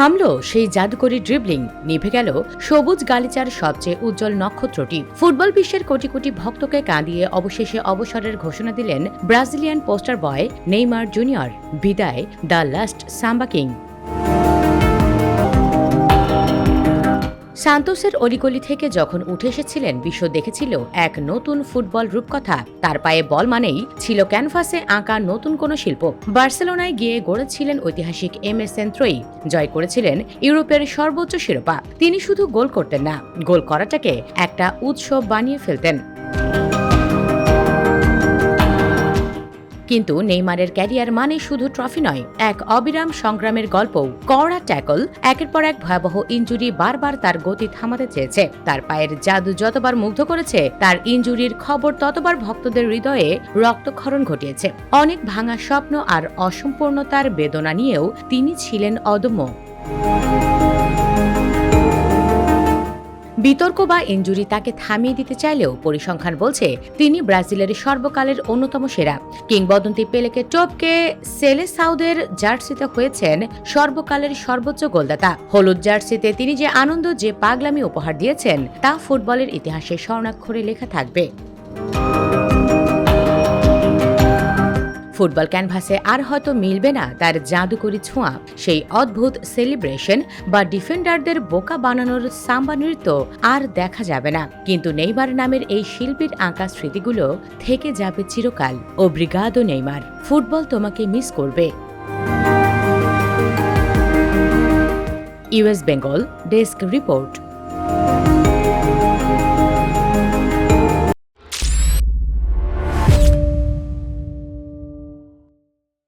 থামল সেই জাদুকরী ড্রিবলিং, নিভে গেল সবুজ গালিচার সবচেয়ে উজ্জ্বল নক্ষত্রটি। ফুটবল বিশ্বের কোটি কোটি ভক্তকে কাঁদিয়ে অবশেষে অবসরের ঘোষণা দিলেন ব্রাজিলিয়ান পোস্টার বয় নেইমার জুনিয়র। বিদায় দ্য লাস্ট সাম্বা কিং। সান্তোসের অলিগলি থেকে যখন উঠে এসেছিলেন, বিশ্ব দেখেছিল এক নতুন ফুটবল রূপকথা। তার পায়ে বল মানেই ছিল ক্যানভাসে আঁকা নতুন কোনো শিল্প। বার্সেলোনায় গিয়ে গড়েছিলেন ঐতিহাসিক MSN ত্রয়ী, জয় করেছিলেন ইউরোপের সর্বোচ্চ শিরোপা। তিনি শুধু গোল করতেন না, গোল করাটাকে একটা উৎসব বানিয়ে ফেলতেন। কিন্তু নেইমারের ক্যারিয়ার মানে শুধু ট্রফি নয়, এক অবিরাম সংগ্রামের গল্পও। কড়া ট্যাকল, একের পর এক ভয়াবহ ইনজুরি বারবার তার গতি থামাতে চেয়েছে। তার পায়ের জাদু যতবার মুগ্ধ করেছে, তার ইনজুরির খবর ততবার ভক্তদের হৃদয়ে রক্তক্ষরণ ঘটিয়েছে। অনেক ভাঙা স্বপ্ন আর অসম্পূর্ণতার বেদনা নিয়েও তিনি ছিলেন অদম্য। বিতর্ক বা ইনজুরি তাকে থামিয়ে দিতে চাইলেও পরিসংখ্যান বলছে তিনি ব্রাজিলের সর্বকালের অন্যতম সেরা। কিংবদন্তি পেলেকে টপকে সেলেসাউদের জার্সিতে হয়েছেন সর্বকালের সর্বোচ্চ গোলদাতা। হলুদ জার্সিতে তিনি যে আনন্দ, যে পাগলামি উপহার দিয়েছেন, তা ফুটবলের ইতিহাসে স্বর্ণাক্ষরে লেখা থাকবে। ফুটবল ক্যানভাসে আর হয়তো মিলবে না তার জাদুকরী ছোঁয়া, সেই অদ্ভুত সেলিব্রেশন বা ডিফেন্ডারদের বোকা বানানোর সাম্বা নৃত্য আর দেখা যাবে না। কিন্তু নেইমার নামের এই শিল্পীর আঁকা স্মৃতিগুলো থেকে যাবে চিরকাল। ওব্রিগাদো নেইমার, ফুটবল তোমাকে মিস করবে। US Bengal desk report.